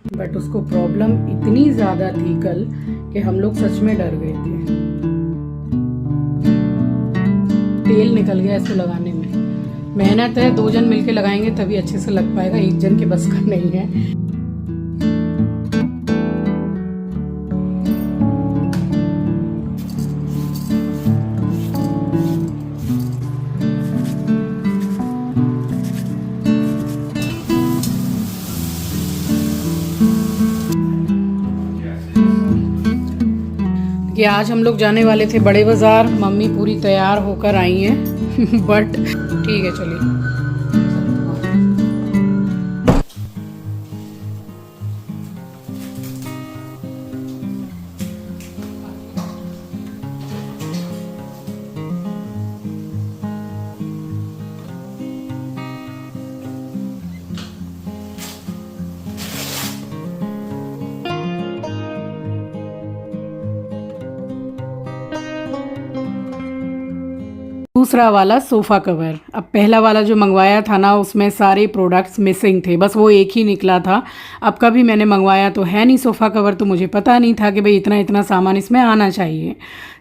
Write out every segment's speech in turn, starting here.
But उसको problem इतनी ज़्यादा थी कल कि हम लोग सच में डर गए थे। तेल निकल गया इसको लगाने में। मेहनत है, 2 जन मिलके लगाएंगे तभी अच्छे से लग पाएगा, 1 जन के बस का नहीं है। कि आज हम लोग जाने वाले थे बड़े बाज़ार, मम्मी पूरी तैयार होकर आई हैं बट ठीक है चलिए। दूसरा वाला सोफ़ा कवर, अब पहला वाला जो मंगवाया था ना उसमें सारे प्रोडक्ट्स मिसिंग थे, बस वो एक ही निकला था। अब कभी मैंने मंगवाया तो है नहीं सोफ़ा कवर, तो मुझे पता नहीं था कि भाई इतना इतना सामान इसमें आना चाहिए।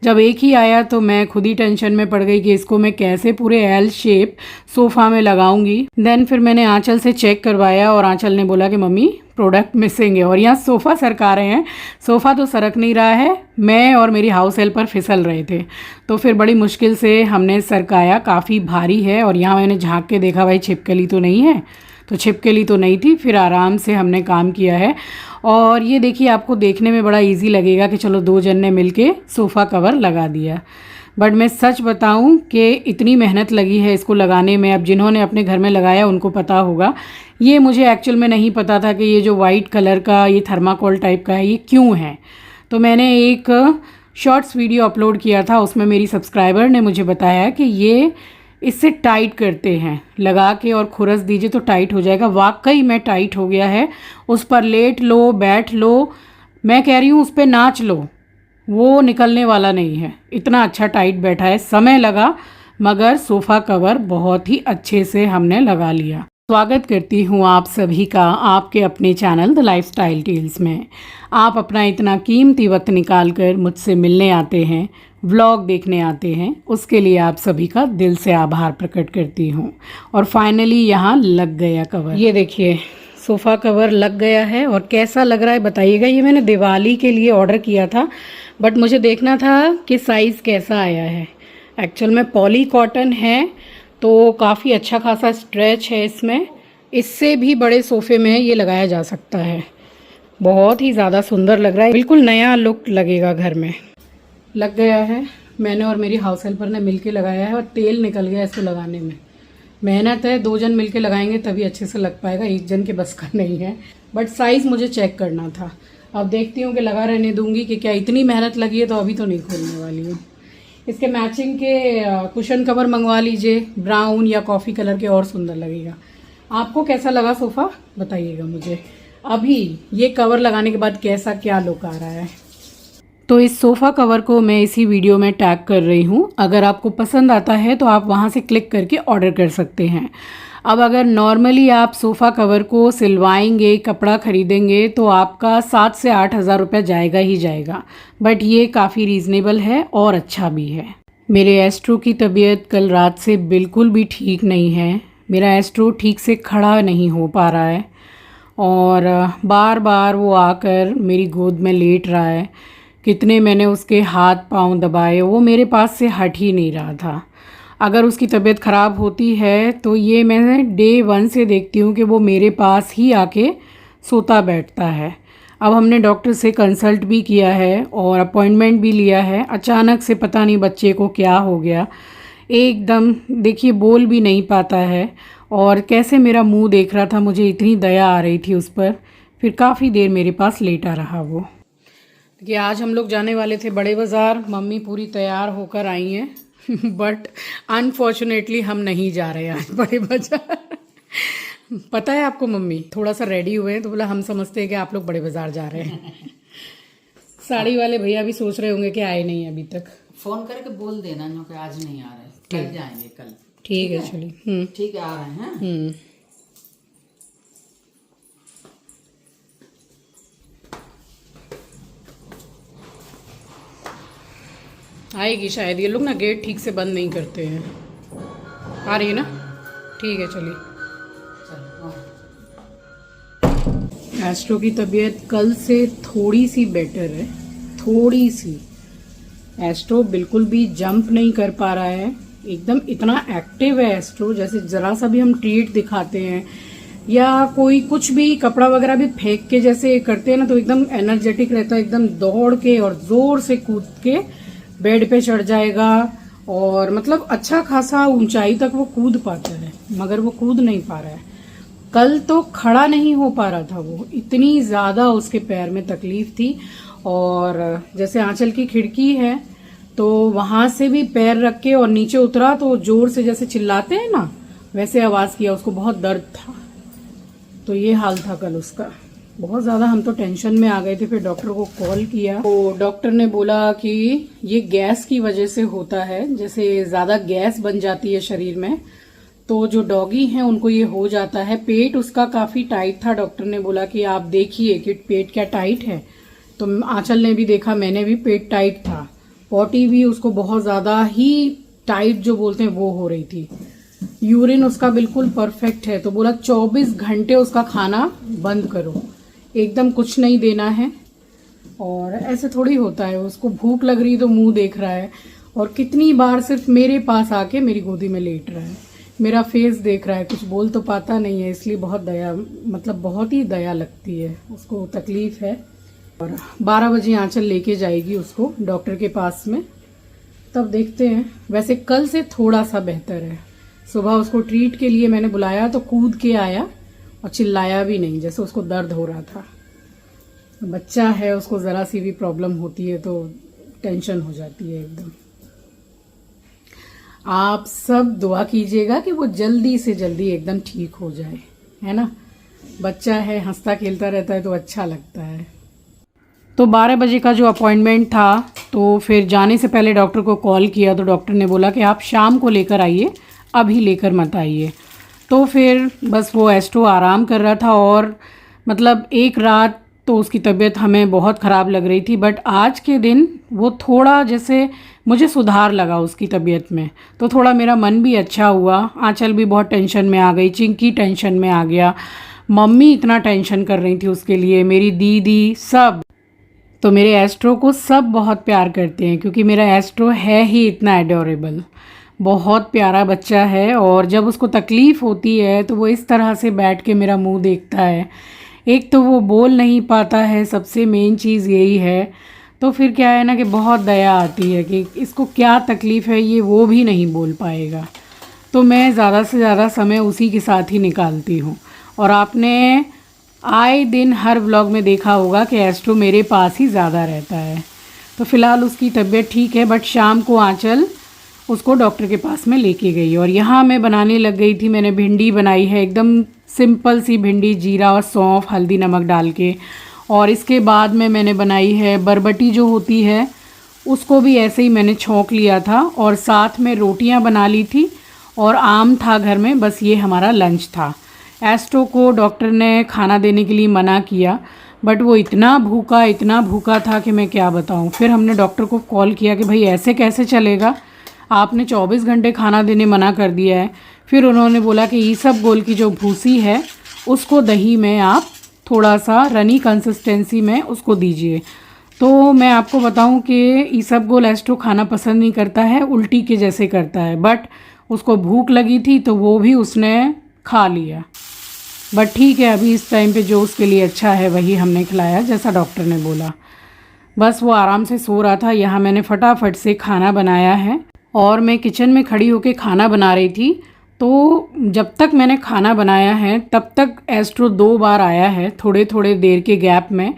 जब एक ही आया तो मैं खुद ही टेंशन में पड़ गई कि इसको मैं कैसे पूरे एल शेप सोफ़ा में लगाऊंगी। देन फिर मैंने आंचल से चेक करवाया और आंचल ने बोला कि मम्मी प्रोडक्ट मिसिंग है, और यहाँ सोफ़ा सरका रहे हैं। सोफ़ा तो सरक नहीं रहा है, मैं और मेरी हाउस हेल्पर फिसल रहे थे, तो फिर बड़ी मुश्किल से हमने सरकाया। काफ़ी भारी है, और यहाँ मैंने झाँक के देखा भाई छिपकली तो नहीं है, तो छिपकली तो नहीं थी। फिर आराम से हमने काम किया है। और ये देखिए, आपको देखने में बड़ा इजी लगेगा कि चलो 2 जन ने मिलके सोफ़ा कवर लगा दिया, बट मैं सच बताऊं कि इतनी मेहनत लगी है इसको लगाने में। अब जिन्होंने अपने घर में लगाया उनको पता होगा। ये मुझे एक्चुअल में नहीं पता था कि ये जो वाइट कलर का ये थर्माकोल टाइप का है ये क्यों है। तो मैंने एक शॉर्ट्स वीडियो अपलोड किया था, उसमें मेरी सब्सक्राइबर ने मुझे बताया कि ये इससे टाइट करते हैं, लगा के और खुरस दीजिए तो टाइट हो जाएगा। वाकई में टाइट हो गया है। उस पर लेट लो, बैठ लो, मैं कह रही हूँ उस पर नाच लो, वो निकलने वाला नहीं है। इतना अच्छा टाइट बैठा है, समय लगा मगर सोफ़ा कवर बहुत ही अच्छे से हमने लगा लिया। स्वागत करती हूँ आप सभी का आपके अपने चैनल द लाइफस्टाइल टेल्स में। आप अपना इतना कीमती वक्त निकाल कर मुझसे मिलने आते हैं, व्लॉग देखने आते हैं, उसके लिए आप सभी का दिल से आभार प्रकट करती हूँ। और फाइनली यहाँ लग गया कवर। ये देखिए सोफ़ा कवर लग गया है, और कैसा लग रहा है बताइएगा। ये मैंने दिवाली के लिए ऑर्डर किया था, बट मुझे देखना था कि साइज़ कैसा आया है। एक्चुअल में पॉली कॉटन है तो काफ़ी अच्छा खासा स्ट्रेच है इसमें। इससे भी बड़े सोफ़े में ये लगाया जा सकता है। बहुत ही ज़्यादा सुंदर लग रहा है, बिल्कुल नया लुक लगेगा घर में। लग गया है, मैंने और मेरी हाउस हेल्पर ने मिलके लगाया है, और तेल निकल गया इसको लगाने में। मेहनत है, 2 जन मिलके लगाएंगे तभी अच्छे से लग पाएगा, 1 जन के बस का नहीं है। बट साइज़ मुझे चेक करना था। अब देखती हूँ कि लगा रहने दूंगी कि क्या इतनी मेहनत लगी है, तो अभी तो नहीं खोलने वाली हूँ। इसके मैचिंग के कुशन कवर मंगवा लीजिए, ब्राउन या कॉफ़ी कलर के, और सुंदर लगेगा। आपको कैसा लगा सोफ़ा बताइएगा मुझे। अभी ये कवर लगाने के बाद कैसा क्या लुक आ रहा है। तो इस सोफ़ा कवर को मैं इसी वीडियो में टैग कर रही हूँ। अगर आपको पसंद आता है तो आप वहाँ से क्लिक करके ऑर्डर कर सकते हैं। अब अगर नॉर्मली आप सोफ़ा कवर को सिलवाएंगे, कपड़ा ख़रीदेंगे, तो आपका 7 से 8 हज़ार रुपये जाएगा ही जाएगा। बट ये काफ़ी रीज़नेबल है और अच्छा भी है। मेरे एस्ट्रो की तबीयत कल रात से बिल्कुल भी ठीक नहीं है। मेरा एस्ट्रो ठीक से खड़ा नहीं हो पा रहा है, और बार बार वो आकर मेरी गोद में लेट रहा है। कितने मैंने उसके हाथ पांव दबाए, वो मेरे पास से हट ही नहीं रहा था। अगर उसकी तबीयत ख़राब होती है तो ये मैं डे 1 से देखती हूँ कि वो मेरे पास ही आके सोता बैठता है। अब हमने डॉक्टर से कंसल्ट भी किया है और अपॉइंटमेंट भी लिया है। अचानक से पता नहीं बच्चे को क्या हो गया, एकदम देखिए बोल भी नहीं पाता है, और कैसे मेरा मुंह देख रहा था, मुझे इतनी दया आ रही थी उस पर। फिर काफ़ी देर मेरे पास लेटा रहा वो। कि आज हम लोग जाने वाले थे बड़े बाज़ार, मम्मी पूरी तैयार होकर आई हैं बट अनफॉर्चुनेटली हम नहीं जा रहे आज बड़े बाज़ार पता है आपको, मम्मी थोड़ा सा रेडी हुए हैं तो बोला हम समझते हैं कि आप लोग बड़े बाज़ार जा रहे हैं साड़ी वाले भैया भी सोच रहे होंगे कि आए नहीं अभी तक। फोन करके बोल देना जो कि आज नहीं आ रहे, कल जाएंगे कल। ठीक है चलिए। ठीक है, आ रहे हैं। आएगी शायद, ये लोग ना गेट ठीक से बंद नहीं करते हैं। आ रही है ना? ठीक है चलिए। चलो एस्ट्रो की तबीयत कल से थोड़ी सी बेटर है, थोड़ी सी। एस्ट्रो बिल्कुल भी जंप नहीं कर पा रहा है, एकदम इतना एक्टिव है एस्ट्रो, जैसे जरा सा भी हम ट्रीट दिखाते हैं या कोई कुछ भी कपड़ा वगैरह भी फेंक के जैसे करते हैं ना, तो एकदम एनर्जेटिक रहता है, एकदम दौड़ के और जोर से कूद के बेड पे चढ़ जाएगा और मतलब अच्छा खासा ऊंचाई तक वो कूद पाता है, मगर वो कूद नहीं पा रहा है। कल तो खड़ा नहीं हो पा रहा था वो, इतनी ज्यादा उसके पैर में तकलीफ थी। और जैसे आंचल की खिड़की है तो वहां से भी पैर रख के और नीचे उतरा तो जोर से जैसे चिल्लाते हैं ना, वैसे आवाज किया, उसको बहुत दर्द था। तो ये हाल था कल उसका, बहुत ज़्यादा हम तो टेंशन में आ गए थे। फिर डॉक्टर को कॉल किया तो डॉक्टर ने बोला कि ये गैस की वजह से होता है, जैसे ज़्यादा गैस बन जाती है शरीर में, तो जो डॉगी हैं उनको ये हो जाता है। पेट उसका काफ़ी टाइट था, डॉक्टर ने बोला कि आप देखिए कि पेट क्या टाइट है। तो आंचल ने भी देखा, मैंने भी, पेट टाइट था। पॉटी भी उसको बहुत ज़्यादा ही टाइट जो बोलते हैं वो हो रही थी। यूरिन उसका बिल्कुल परफेक्ट है, तो बोला 24 घंटे उसका खाना बंद करो, एकदम कुछ नहीं देना है। और ऐसे थोड़ी होता है, उसको भूख लग रही तो मुंह देख रहा है, और कितनी बार सिर्फ मेरे पास आके मेरी गोदी में लेट रहा है, मेरा फेस देख रहा है, कुछ बोल तो पाता नहीं है। इसलिए बहुत दया, मतलब बहुत ही दया लगती है, उसको तकलीफ है। और 12 बजे आंचल लेके जाएगी उसको डॉक्टर के पास में, तब देखते हैं। वैसे कल से थोड़ा सा बेहतर है। सुबह उसको ट्रीट के लिए मैंने बुलाया तो कूद के आया और चिल्लाया भी नहीं, जैसे उसको दर्द हो रहा था। बच्चा है, उसको ज़रा सी भी प्रॉब्लम होती है तो टेंशन हो जाती है एकदम। आप सब दुआ कीजिएगा कि वो जल्दी से जल्दी एकदम ठीक हो जाए, है ना। बच्चा है, हंसता खेलता रहता है तो अच्छा लगता है। तो 12 बजे का जो अपॉइंटमेंट था, तो फिर जाने से पहले डॉक्टर को कॉल किया तो डॉक्टर ने बोला कि आप शाम को लेकर आइए, अभी लेकर मत आइए। तो फिर बस वो एस्ट्रो आराम कर रहा था, और मतलब एक रात तो उसकी तबीयत हमें बहुत ख़राब लग रही थी, बट आज के दिन वो थोड़ा जैसे मुझे सुधार लगा उसकी तबीयत में, तो थोड़ा मेरा मन भी अच्छा हुआ। आंचल भी बहुत टेंशन में आ गई, चिंकी टेंशन में आ गया, मम्मी इतना टेंशन कर रही थी उसके लिए, मेरी दीदी, सब। तो मेरे एस्ट्रो को सब बहुत प्यार करते हैं, क्योंकि मेरा एस्ट्रो है ही इतना एडोरेबल, बहुत प्यारा बच्चा है। और जब उसको तकलीफ़ होती है तो वो इस तरह से बैठ के मेरा मुंह देखता है। एक तो वो बोल नहीं पाता है, सबसे मेन चीज़ यही है। तो फिर क्या है ना कि बहुत दया आती है कि इसको क्या तकलीफ़ है, ये वो भी नहीं बोल पाएगा। तो मैं ज़्यादा से ज़्यादा समय उसी के साथ ही निकालती हूँ। और आपने आए दिन हर व्लॉग में देखा होगा कि एस्ट्रो मेरे पास ही ज़्यादा रहता है। तो फ़िलहाल उसकी तबीयत ठीक है, बट शाम को आंचल उसको डॉक्टर के पास में लेके गई। और यहाँ मैं बनाने लग गई थी, मैंने भिंडी बनाई है, एकदम सिंपल सी भिंडी, जीरा और सौंफ, हल्दी नमक डाल के। और इसके बाद में मैंने बनाई है बरबटी जो होती है, उसको भी ऐसे ही मैंने छौंक लिया था, और साथ में रोटियां बना ली थी, और आम था घर में। बस ये हमारा लंच था। एस्ट्रो को डॉक्टर ने खाना देने के लिए मना किया, बट वो इतना भूखा था कि मैं क्या बताऊं। फिर हमने डॉक्टर को कॉल किया कि भाई ऐसे कैसे चलेगा, आपने 24 घंटे खाना देने मना कर दिया है। फिर उन्होंने बोला कि ईसबगोल की जो भूसी है उसको दही में आप थोड़ा सा रनी कंसिस्टेंसी में उसको दीजिए। तो मैं आपको बताऊं कि ईसबगोल एस्ट्रो खाना पसंद नहीं करता है, उल्टी के जैसे करता है, बट उसको भूख लगी थी तो वो भी उसने खा लिया। बट ठीक है, अभी इस टाइम पे जो उसके लिए अच्छा है वही हमने खिलाया, जैसा डॉक्टर ने बोला। बस वो आराम से सो रहा था। यहाँ मैंने फटाफट से खाना बनाया है, और मैं किचन में खड़ी होकर खाना बना रही थी। तो जब तक मैंने खाना बनाया है तब तक एस्ट्रो 2 बार आया है, थोड़े थोड़े देर के गैप में,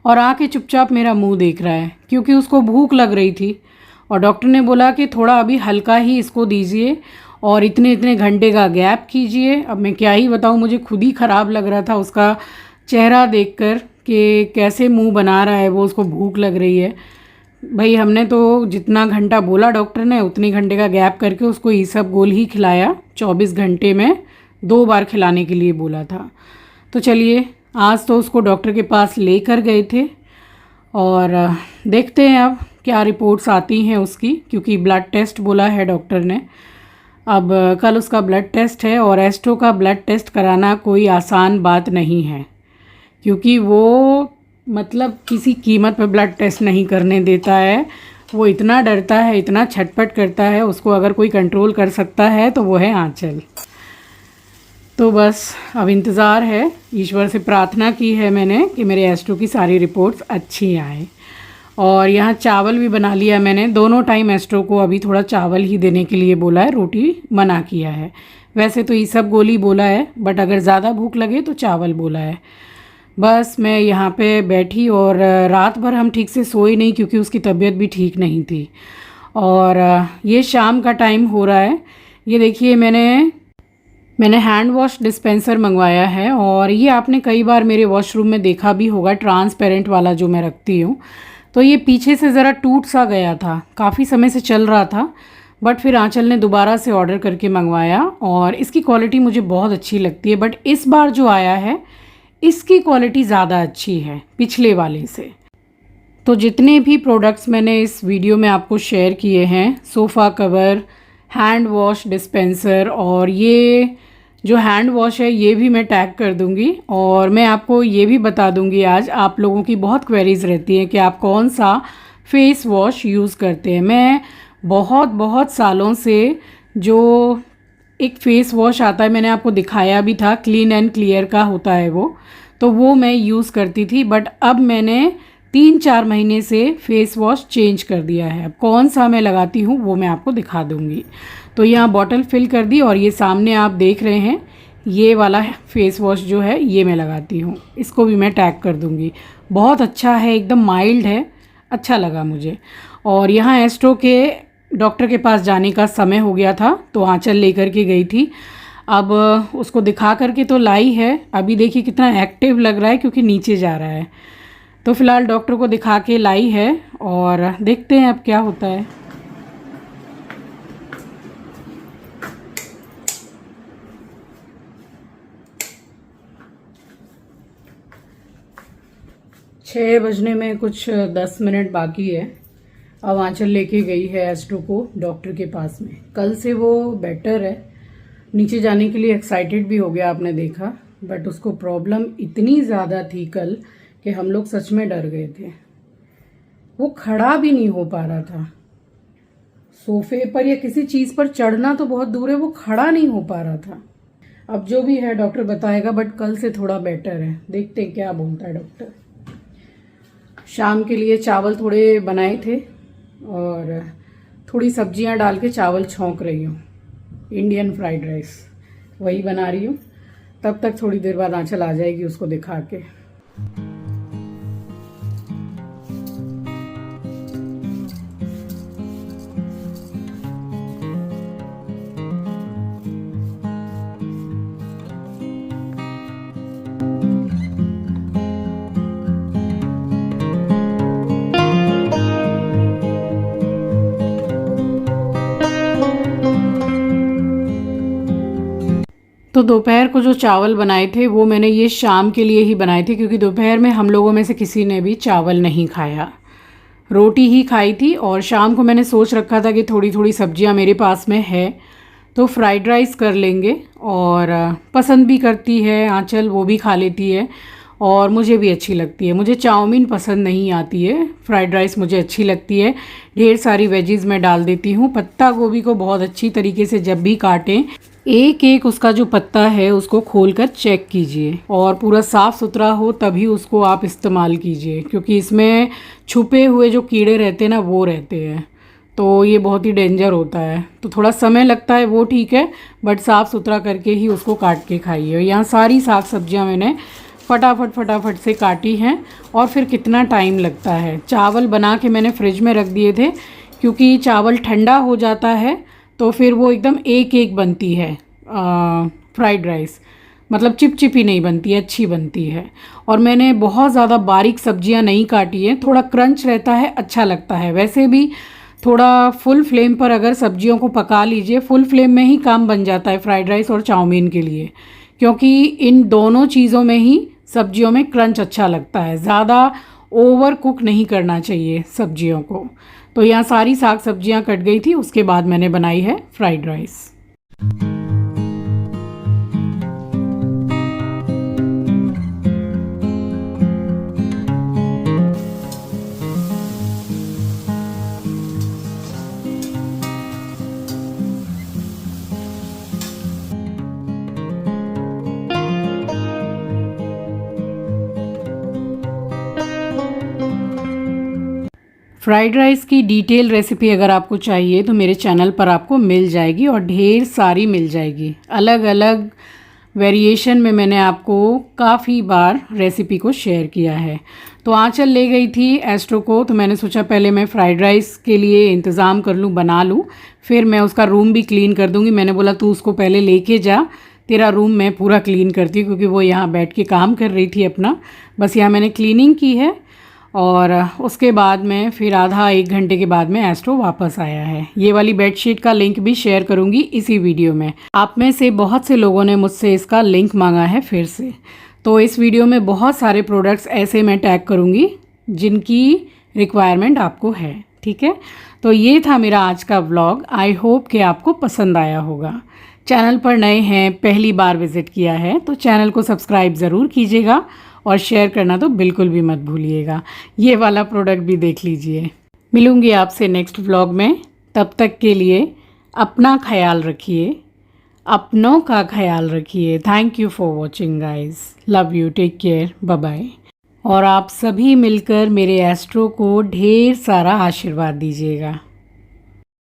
और आके चुपचाप मेरा मुंह देख रहा है, क्योंकि उसको भूख लग रही थी। और डॉक्टर ने बोला कि थोड़ा अभी हल्का ही इसको दीजिए और इतने इतने घंटे का गैप कीजिए। अब मैं क्या ही बताऊँ, मुझे खुद ही ख़राब लग रहा था उसका चेहरा देखकर कि कैसे मुंह बना रहा है वो, उसको भूख लग रही है। भाई हमने तो जितना घंटा बोला डॉक्टर ने उतनी घंटे का गैप करके उसको ईसबगोल ही खिलाया। 24 घंटे में 2 बार खिलाने के लिए बोला था। तो चलिए, आज तो उसको डॉक्टर के पास लेकर गए थे, और देखते हैं अब क्या रिपोर्ट्स आती हैं उसकी, क्योंकि ब्लड टेस्ट बोला है डॉक्टर ने। अब कल उसका ब्लड टेस्ट है और एस्ट्रो का ब्लड टेस्ट कराना कोई आसान बात नहीं है, क्योंकि वो मतलब किसी कीमत पर ब्लड टेस्ट नहीं करने देता है। वो इतना डरता है, इतना छटपट करता है, उसको अगर कोई कंट्रोल कर सकता है तो वो है आंचल। तो बस अब इंतज़ार है, ईश्वर से प्रार्थना की है मैंने कि मेरे एस्ट्रो की सारी रिपोर्ट्स अच्छी आए। और यहाँ चावल भी बना लिया मैंने, दोनों टाइम एस्ट्रो को अभी थोड़ा चावल ही देने के लिए बोला है, रोटी मना किया है। वैसे तो ये सब गोली बोला है, बट अगर ज़्यादा भूख लगे तो चावल बोला है। बस मैं यहाँ पे बैठी और रात भर हम ठीक से सोए नहीं, क्योंकि उसकी तबीयत भी ठीक नहीं थी। और ये शाम का टाइम हो रहा है। ये देखिए मैंने हैंड वॉश डिस्पेंसर मंगवाया है, और ये आपने कई बार मेरे वॉशरूम में देखा भी होगा, ट्रांसपेरेंट वाला जो मैं रखती हूँ। तो ये पीछे से ज़रा टूट सा गया था, काफ़ी समय से चल रहा था, बट फिर आंचल ने दोबारा से ऑर्डर करके मंगवाया और इसकी क्वालिटी मुझे बहुत अच्छी लगती है। बट इस बार जो आया है इसकी क्वालिटी ज़्यादा अच्छी है पिछले वाले से। तो जितने भी प्रोडक्ट्स मैंने इस वीडियो में आपको शेयर किए हैं, sofa cover, hand wash dispenser और ये जो हैंड वॉश है, ये भी मैं टैग कर दूंगी। और मैं आपको ये भी बता दूंगी आज, आप लोगों की बहुत क्वेरीज़ रहती हैं कि आप कौन सा फेस वॉश यूज़ करते हैं। मैं बहुत सालों से जो एक फ़ेस वॉश आता है, मैंने आपको दिखाया भी था, क्लीन एंड क्लियर का होता है वो मैं यूज़ करती थी। बट अब मैंने 3-4 महीने से फ़ेस वॉश चेंज कर दिया है। अब कौन सा मैं लगाती हूँ वो मैं आपको दिखा दूँगी। तो यहाँ बॉटल फिल कर दी और ये सामने आप देख रहे हैं, ये वाला फ़ेस वॉश जो है ये मैं लगाती हूँ। इसको भी मैं टैग कर दूँगी। बहुत अच्छा है, एकदम माइल्ड है, अच्छा लगा मुझे। और यहाँ एस्ट्रो के डॉक्टर के पास जाने का समय हो गया था, तो आंचल लेकर के गई थी। अब उसको दिखा करके तो लाई है, अभी देखिए कितना एक्टिव लग रहा है क्योंकि नीचे जा रहा है। तो फ़िलहाल डॉक्टर को दिखा के लाई है और देखते हैं अब क्या होता है। छः बजने में कुछ 10 मिनट बाकी है। अब आंचल लेके गई है एस्ट्रो को डॉक्टर के पास में। कल से वो बेटर है, नीचे जाने के लिए एक्साइटेड भी हो गया, आपने देखा। बट उसको प्रॉब्लम इतनी ज़्यादा थी कल कि हम लोग सच में डर गए थे। वो खड़ा भी नहीं हो पा रहा था सोफे पर या किसी चीज़ पर, चढ़ना तो बहुत दूर है, वो खड़ा नहीं हो पा रहा था। अब जो भी है डॉक्टर बताएगा, बट कल से थोड़ा बेटर है। देखते हैं क्या बोलता है डॉक्टर। शाम के लिए चावल थोड़े बनाए थे और थोड़ी सब्जियां डाल के चावल छौंक रही हूँ, इंडियन फ्राइड राइस वही बना रही हूँ। तब तक थोड़ी देर बाद आंचल आ जाएगी उसको दिखा के। तो दोपहर को जो चावल बनाए थे वो मैंने ये शाम के लिए ही बनाए थे, क्योंकि दोपहर में हम लोगों में से किसी ने भी चावल नहीं खाया, रोटी ही खाई थी। और शाम को मैंने सोच रखा था कि थोड़ी थोड़ी सब्जियां मेरे पास में है तो फ्राइड राइस कर लेंगे। और पसंद भी करती है आंचल, वो भी खा लेती है और मुझे भी अच्छी लगती है। मुझे चाउमीन पसंद नहीं आती है, फ्राइड राइस मुझे अच्छी लगती है। ढेर सारी वेजीज़ मैं डाल देती हूँ। पत्ता गोभी को बहुत अच्छी तरीके से जब भी काटें, एक एक उसका जो पत्ता है उसको खोलकर चेक कीजिए और पूरा साफ़ सुथरा हो तभी उसको आप इस्तेमाल कीजिए, क्योंकि इसमें छुपे हुए जो कीड़े रहते हैं ना वो रहते हैं, तो ये बहुत ही डेंजर होता है। तो थोड़ा समय लगता है वो ठीक है, बट साफ़ सुथरा करके ही उसको काट के खाइए। यहाँ सारी साग सब्जियाँ मैंने फटाफट से काटी हैं। और फिर कितना टाइम लगता है। चावल बना के मैंने फ्रिज में रख दिए थे, क्योंकि चावल ठंडा हो जाता है तो फिर वो एकदम एक एक बनती है फ्राइड राइस, मतलब चिपचिपी नहीं बनती है, अच्छी बनती है। और मैंने बहुत ज़्यादा बारीक सब्जियां नहीं काटी है, थोड़ा क्रंच रहता है, अच्छा लगता है। वैसे भी थोड़ा फुल फ्लेम पर अगर सब्जियों को पका लीजिए, फुल फ्लेम में ही काम बन जाता है फ्राइड राइस और चाउमीन के लिए, क्योंकि इन दोनों चीज़ों में ही सब्जियों में क्रंच अच्छा लगता है। ज़्यादा ओवर कुक नहीं करना चाहिए सब्जियों को। तो यहाँ सारी साग सब्जियाँ कट गई थी, उसके बाद मैंने बनाई है फ्राइड राइस। फ्राइड राइस की डिटेल रेसिपी अगर आपको चाहिए तो मेरे चैनल पर आपको मिल जाएगी और ढेर सारी मिल जाएगी। अलग अलग वेरिएशन में मैंने आपको काफ़ी बार रेसिपी को शेयर किया है। तो आंचल ले गई थी एस्ट्रो को, तो मैंने सोचा पहले मैं फ़्राइड राइस के लिए इंतज़ाम कर लूँ, बना लूँ, फिर मैं उसका रूम भी क्लीन कर दूँगी। मैंने बोला तू उसको पहले लेके जा, तेरा रूम मैं पूरा क्लीन करती हूँ, क्योंकि वो यहाँ बैठ के काम कर रही थी अपना। बस यहाँ मैंने क्लीनिंग की है और उसके बाद में फिर आधा एक घंटे के बाद में एस्ट्रो वापस आया है। ये वाली बेडशीट का लिंक भी शेयर करूँगी इसी वीडियो में। आप में से बहुत से लोगों ने मुझसे इसका लिंक मांगा है फिर से, तो इस वीडियो में बहुत सारे प्रोडक्ट्स ऐसे मैं टैग करूँगी जिनकी रिक्वायरमेंट आपको है, ठीक है। तो ये था मेरा आज का व्लॉग। आई होप कि आपको पसंद आया होगा। चैनल पर नए हैं, पहली बार विज़िट किया है तो चैनल को सब्सक्राइब ज़रूर कीजिएगा और शेयर करना तो बिल्कुल भी मत भूलिएगा। ये वाला प्रोडक्ट भी देख लीजिए। मिलूँगी आपसे नेक्स्ट व्लॉग में, तब तक के लिए अपना ख्याल रखिए, अपनों का ख्याल रखिए। Thank you for watching guys, love you, take care, bye bye. और आप सभी मिलकर मेरे एस्ट्रो को ढेर सारा आशीर्वाद दीजिएगा।